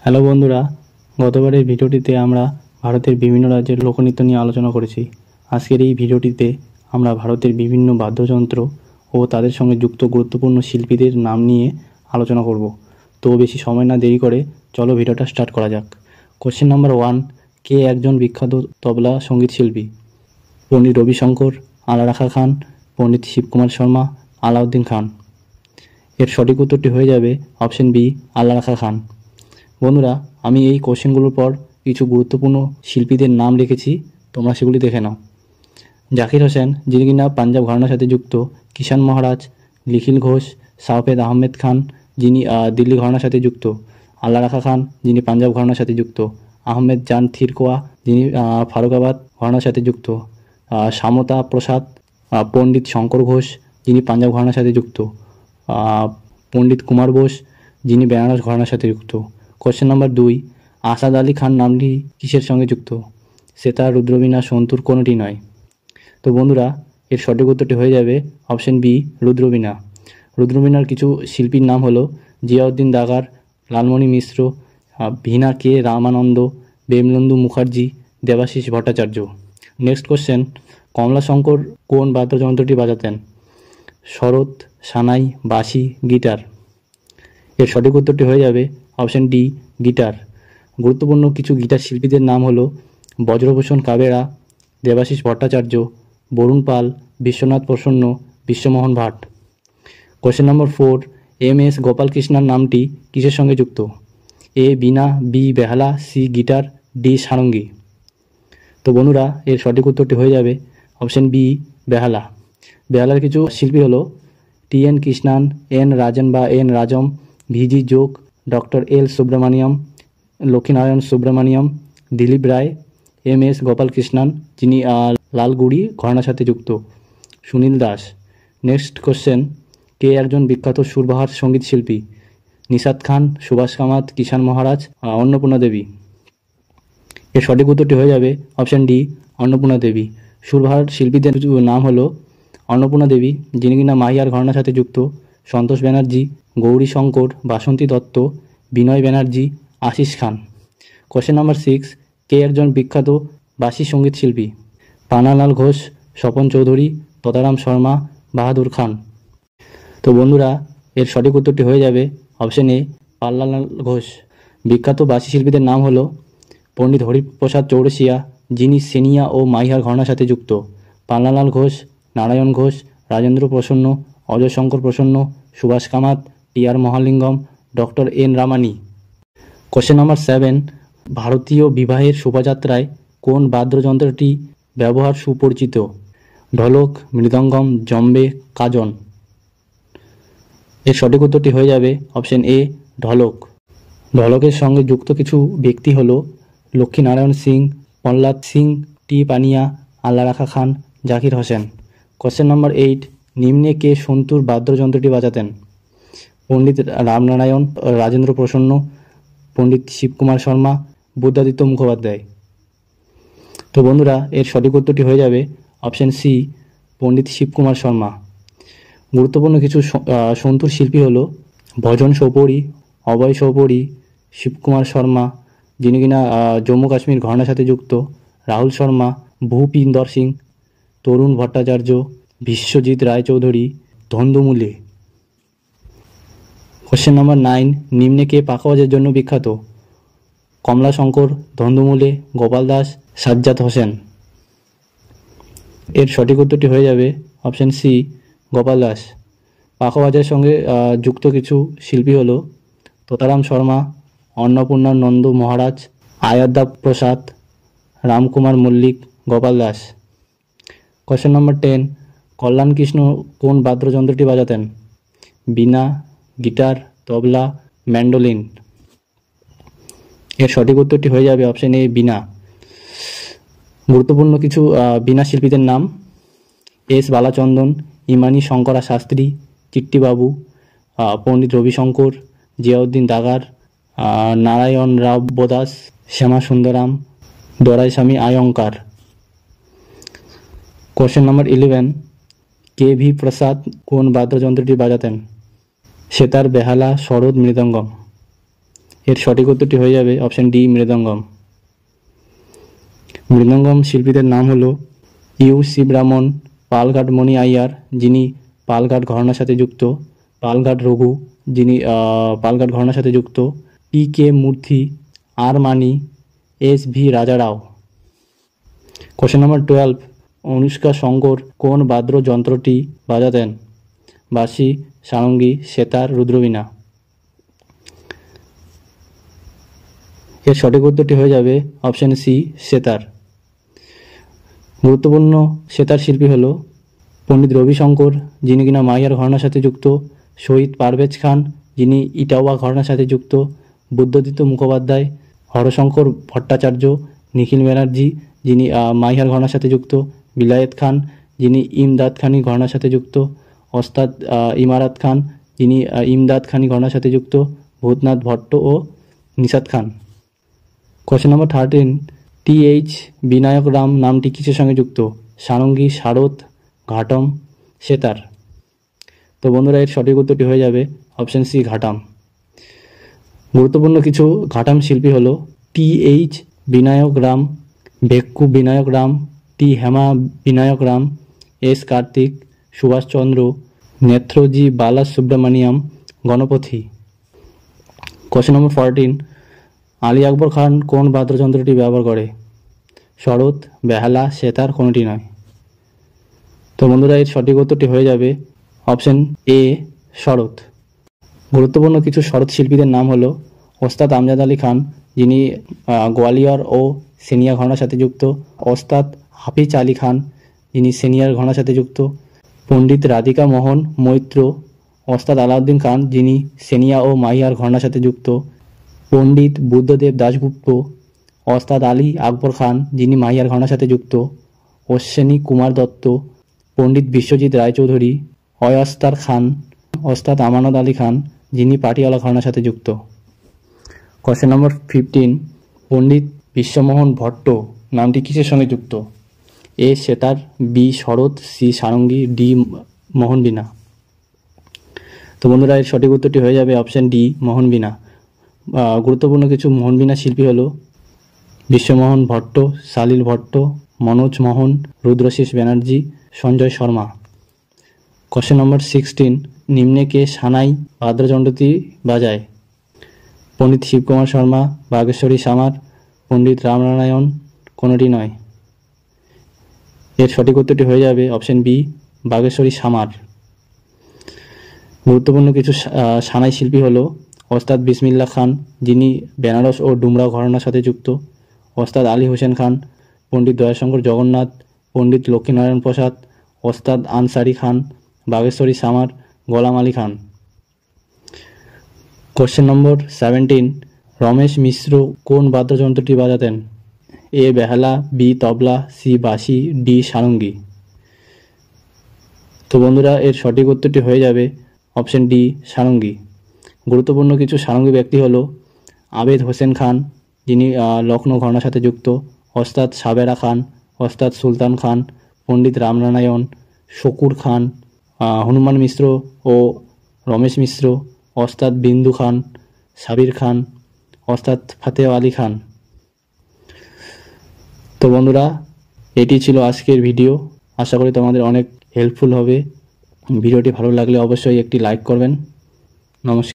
Hello বন্ধুরা, গতবারের ভিডিওটিতে আমরা ভারতের বিভিন্ন রাজ্যের লোকনৃত্য নিয়ে আলোচনা করেছি। আজকের এই ভিডিওটিতে আমরা ভারতের বিভিন্ন বাদ্যযন্ত্র ও তাদের সঙ্গে যুক্ত গুরুত্বপূর্ণ শিল্পীদের নাম নিয়ে আলোচনা করব। তো বেশি সময় না দেরি করে চলো ভিডিওটা স্টার্ট করা যাক। কোশ্চেন নাম্বার 1, কে একজন বিখ্যাত তবলা সঙ্গীত শিল্পী? পণ্ডিত রবিশঙ্কর, আলা রাখা খান, পণ্ডিত শিবকুমার শর্মা, আলাউদ্দিন খান। এর সঠিক উত্তরটি হয়ে যাবে অপশন বি, আলা রাখা খান। বন্ধুরা, আমি এই কোশ্চেনগুলোর পর কিছু গুরুত্বপূর্ণ শিল্পীদের নাম রেখেছি, তোমরা সেগুলি দেখে নাও। জাকির হোসেন, যিনি কিনা পাঞ্জাব ঘরানার সাথে যুক্ত, কিষান মহারাজ, নিখিল ঘোষ, সাওফেদ আহমেদ খান, যিনি দিল্লি ঘরানার সাথে যুক্ত, আল্লা রাখা খান, যিনি পাঞ্জাব ঘরানার সাথে যুক্ত, আহমেদ জান থিরকোয়া, যিনি ফারুকাবাদ ঘরানার সাথে যুক্ত, সামতা প্রসাদ, পণ্ডিত শঙ্কর ঘোষ, যিনি পাঞ্জাব ঘরানার সাথে যুক্ত, পণ্ডিত কুমার বোস, যিনি বেনারস ঘরানার সাথে যুক্ত। কোশ্চেন নাম্বার 2, আসাদ আলী খান নামটি কিসের সঙ্গে যুক্ত? সেতার, রুদ্রবীণা, সন্তুর কোনোটি নয়। তো বন্ধুরা, এর সঠিক উত্তরটি হয়ে যাবে অপশন বি, রুদ্রবীণা। রুদ্রবীণার কিছু শিল্পীর নাম হলো জিয়াউদ্দিন দাগার, লালমণি মিশ্র, ভীনা কে রামানন্দ, বেমলন্দু মুখার্জি, দেবাশিস ভট্টাচার্য। নেক্সট কোশ্চেন, কমলাশঙ্কর কোন বাদ্যযন্ত্রটি বাজাতেন? শরৎ, সানাই, বাঁশি, গিটার। এর সঠিক উত্তরটি হয়ে যাবে অপশন ডি, গিটার। গুরুত্বপূর্ণ কিছু গিটার শিল্পীদের নাম হলো বজ্রভূষণ কাবেরা, Debashis Bhattacharya, Varun Pal, Vishwanath Prasanna, Vishwamohan Bhatt. Question number 4, M S গোপালকৃষ্ণার নামটি কিসের সঙ্গে যুক্ত? এ বীণা, বি বেহালা, সি গিটার, ডি সারঙ্গী। তো বন্ধুরা, এর সঠিক উত্তরটি হয়ে যাবে অপশন বি, বেহালা। বেহালার কিছু শিল্পী হলো টি এন কৃষ্ণান, এন রাজন বা এন রাজম, ভিজি যোগ, ডক্টর এল সুব্রমণিয়াম, লক্ষ্মীনারায়ণ সুব্রমণিয়াম, দিলীপ রায়, এম এস গোপালকৃষ্ণান, যিনি লালগুড়ি ঘরানার সাথে যুক্ত, সুনীল দাস। নেক্সট কোশ্চেন, কে একজন বিখ্যাত সুরবাহার সঙ্গীত শিল্পী? নিশাত খান, সুভাষ কামাত, কিষান মহারাজ, অন্নপূর্ণা দেবী। এর সঠিক উত্তরটি হয়ে যাবে অপশন ডি, অন্নপূর্ণা দেবী। সুরবাহার শিল্পীদের নাম হলো অন্নপূর্ণা দেবী, যিনি কিনা মাহিয়ার ঘরানার সাথে যুক্ত, সন্তোষ ব্যানার্জি, গৌরী শঙ্কর, বাসন্তী দত্ত, বিনয় ব্যানার্জি, আশিস খান। কোশ্চেন নাম্বার 6, কে একজন বিখ্যাত বাঁশি সঙ্গীত শিল্পী? পানালাল ঘোষ, স্বপন চৌধুরী, তদারাম শর্মা, বাহাদুর খান। তো বন্ধুরা, এর সঠিক উত্তরটি হয়ে যাবে অপশন এ, পাল্লালাল ঘোষ। বিখ্যাত বাঁশি শিল্পীদের নাম হলো পণ্ডিত হরিপ্রসাদ চৌরসিয়া, যিনি সেনিয়া ও মাইহার ঘরানার সাথে যুক্ত, পাল্লালাল ঘোষ, নারায়ণ ঘোষ, রাজেন্দ্র প্রসন্ন, অজয় শঙ্কর প্রসন্ন, সুভাষ কামাত, টি আর Mahalingam, doctor N Ramani. Question number 7, ভারতীয় বিবাহের শোভাযাত্রায় কোন বাদ্যযন্ত্রটি ব্যবহার সুপরিচিত? ঢোলক, মৃদঙ্গম, জম্বে, কাজন। এর সঠিক উত্তরটি হয়ে যাবে অপশন এ, ঢোলক। ঢোলকের সঙ্গে যুক্ত কিছু ব্যক্তি হলো লক্ষ্মীনারায়ণ সিং, প্রহ্লাদ সিং, টি পানিয়া, আল্লা রাখা খান, জাকির হোসেন। কোশ্চেন নাম্বার 8, নিম্নে কে সন্তুর বাদ্যযন্ত্রটি বাজাতেন? পণ্ডিত রামনারায়ণ, রাজেন্দ্র প্রসন্ন, পণ্ডিত শিবকুমার শর্মা, বুদ্ধাদিত্য মুখোপাধ্যায়। তো বন্ধুরা, এর সঠিক উত্তরটি হয়ে যাবে অপশন সি, পণ্ডিত শিবকুমার শর্মা। গুরুত্বপূর্ণ কিছু সন্তুর শিল্পী হলো ভজন সৌপরি, অভয় সৌপরি, শিবকুমার শর্মা, যিনি কিনা জম্মু কাশ্মীর ঘরানার সাথে যুক্ত, রাহুল শর্মা, ভূপিন্দর সিং, তরুণ ভট্টাচার্য, বিশ্বজিৎ রায়চৌধুরী, ধন্দুমুলে। কোশ্চেন নাম্বার 9, নিম্নে কে পাখাবাজের জন্য বিখ্যাত? কমলাশঙ্কর, ধন্দুমুলে, গোপাল দাস, সাজ্জাদ হোসেন। এর সঠিক উত্তরটি হয়ে যাবে অপশন সি, গোপাল দাস। পাখাবাজের সঙ্গে যুক্ত কিছু শিল্পী হলো তোতারাম শর্মা, অন্নপূর্ণা নন্দ মহারাজ, আয়াদ্দা প্রসাদ, রামকুমার মল্লিক, গোপাল দাস। কোশ্চেন নম্বর 10, কল্যাণ কৃষ্ণ কোন বাদ্যযন্ত্রটি বাজাতেন? বীণা, গিটার, তবলা, ম্যান্ডোলিন। এর সঠিক উত্তরটি হয়ে যাবে অপশন এ, বীণা। গুরুত্বপূর্ণ কিছু বীণা শিল্পীদের নাম S Balachander, Emani Sankara Shastri, Chittibabu, Pandit Ravi Shankar, Ziauddin Dagar, Narayan Rao Bodas, Shyama Sundaram, Doraiswamy Iyengar. Question number 11, K V Prasad কোন বাদ্যযন্ত্রটি বাজাতেন? সেতার, বেহালা, সরোদ, মৃদঙ্গম। এর সঠিক উত্তরটি হয়ে যাবে অপশন ডি মৃদঙ্গম। মৃদঙ্গম শিল্পীদের নাম হলো ইউ শিবরামন, পালঘাট মণি আইয়ার যিনি পালঘাট ঘরানার সাথে যুক্ত, পালঘাট রঘু যিনি পালঘাট ঘরানার সাথে যুক্ত, পি কে মূর্তি, আর মানি, এস ভি রাজা রাও। কোশ্চেন নাম্বার 12, অনুষ্কা শঙ্কর কোন বাদ্য যন্ত্রটি বাজাতেন? বাঁশি, সারঙ্গী, সেতার, রুদ্রবীণা। এর সঠিক উত্তরটি হয়ে যাবে অপশন সি সেতার। গুরুত্বপূর্ণ সেতার শিল্পী হলো পণ্ডিত রবিশঙ্কর যিনি কিনা মাইয়ার ঘরানার সাথে যুক্ত, শহীদ পারভেজ খান যিনি ইটাওয়া ঘরানার সাথে যুক্ত, বুদ্ধদিত্য মুখোপাধ্যায়, হরশঙ্কর ভট্টাচার্য, নিখিল ব্যানার্জি যিনি মাইহার ঘরানার সাথে যুক্ত, বিলায়েত খান যিনি ইমদাদ খানি ঘরানার সাথে যুক্ত, ওস্তাদ ইমারাত খান যিনি ইমদাদ খানি ঘরানার সাথে যুক্ত, ভূতনাথ ভট্ট ও Nishat Khan. Question number 13, T H. Vinayakram নামটি কিসের সঙ্গে যুক্ত? সারঙ্গী, সারথ, ঘাটম, সেতার। তো বন্ধুরা এর সঠিক উত্তরটি হয়ে যাবে অপশন সি ঘাটাম। গুরুত্বপূর্ণ কিছু ঘাটাম শিল্পী হলো টি.এইচ. বিনায়ক রাম, ভেক্কু বিনায়ক রাম, টি হেমা বিনায়ক রাম, এস কার্তিক, সুভাষচন্দ্র, নেত্রজি বালা সুব্রমণিয়াম, গণপতি। কোশ্চেন নম্বর 14, আলী আকবর খান কোন বাদ্যযন্ত্রটি ব্যবহার করে? শরৎ, বেহালা, সেতার, কোনটি নয়। তো বন্ধুরা এর সঠিক উত্তরটি হয়ে যাবে অপশন এ শরৎ। গুরুত্বপূর্ণ কিছু শরৎ শিল্পীদের নাম হলো ওস্তাদ আমজাদ আলী খান যিনি গোয়ালিয়র ও সেনিয়া ঘরানার সাথে যুক্ত, ওস্তাদ হাফিজ আলী খান যিনি সেনিয়ার ঘরানার সাথে যুক্ত, পণ্ডিত রাধিকা মোহন মৈত্র, ওস্তাদ আলাউদ্দিন খান যিনি সেনিয়া ও মাইয়ার ঘরানার সাথে যুক্ত, পণ্ডিত বুদ্ধদেব দাশগুপ্ত, ওস্তাদ আলী আকবর খান যিনি মাইয়ার ঘরানার সাথে যুক্ত, অশ্বিনী কুমার দত্ত, পণ্ডিত বিশ্বজিৎ রায়চৌধুরী, অয়স্তার খান, ওস্তাদ আমানত আলী খান যিনি পাটিয়ালা ঘরানার সাথে যুক্ত। কোশ্চেন নম্বর 15, পণ্ডিত বিশ্বমোহন ভট্ট নামটি কিসের সঙ্গে যুক্ত? এ সেতার, বি শরৎ, সি সারঙ্গী, ডি মোহনবীণা। তো বন্ধুরা এর সঠিক উত্তরটি হয়ে যাবে অপশন ডি মোহনবীণা। গুরুত্বপূর্ণ কিছু মোহনবীণা শিল্পী হলো বিশ্বমোহন ভট্ট, সালিল ভট্ট, মনোজ মোহন, রুদ্রশীষ ব্যানার্জি, সঞ্জয় শর্মা। কোশ্চেন নম্বর 16, নিম্নে কে সানাই বাদ্যযন্ত্রটি বাজায়? পণ্ডিত শিবকুমার শর্মা, বাগেশ্বরী সামার, পণ্ডিত রামনারায়ণ, কোনোটি নয়। এর সঠিক উত্তরটি হয়ে যাবে অপশন বি বাগেশ্বরী সামার। গুরুত্বপূর্ণ কিছু সানাই শিল্পী হলো ওস্তাদ বিসমিল্লা খান যিনি বেনারস ও ডুমরাও ঘরানার সাথে যুক্ত, ওস্তাদ আলী হোসেন খান, পণ্ডিত দয়াশঙ্কর জগন্নাথ, পণ্ডিত লক্ষ্মীনারায়ণ প্রসাদ, ওস্তাদ আনসারি খান, বাগেশ্বরী সামার, গোলাম আলী খান। কোশ্চেন নম্বর 17, রমেশ মিশ্র কোন বাদ্যযন্ত্রটি বাজাতেন? এ বেহালা, বি তবলা, সি বাঁশি, ডি সারঙ্গী। তো বন্ধুরা এর সঠিক উত্তরটি হয়ে যাবে অপশন ডি সারঙ্গী। গুরুত্বপূর্ণ কিছু সারঙ্গী ব্যক্তি হলো আবেদ হোসেন খান যিনি লখনৌ ঘরানার সাথে যুক্ত, ওস্তাদ সাবেরা খান, ওস্তাদ সুলতান খান, পণ্ডিত রামনারায়ণ, শকুর খান, হনুমান মিশ্র ও রমেশ মিশ্র, ওস্তাদ বিন্দু খান, সাবির খান, ওস্তাদ ফাতেহ আলী খান। তো বন্ধুরা এটি ছিল আজকের ভিডিও। আশা করি তোমাদের অনেক হেল্পফুল হবে। ভিডিওটি ভালো লাগলে অবশ্যই একটি লাইক করবেন। নমস্কার।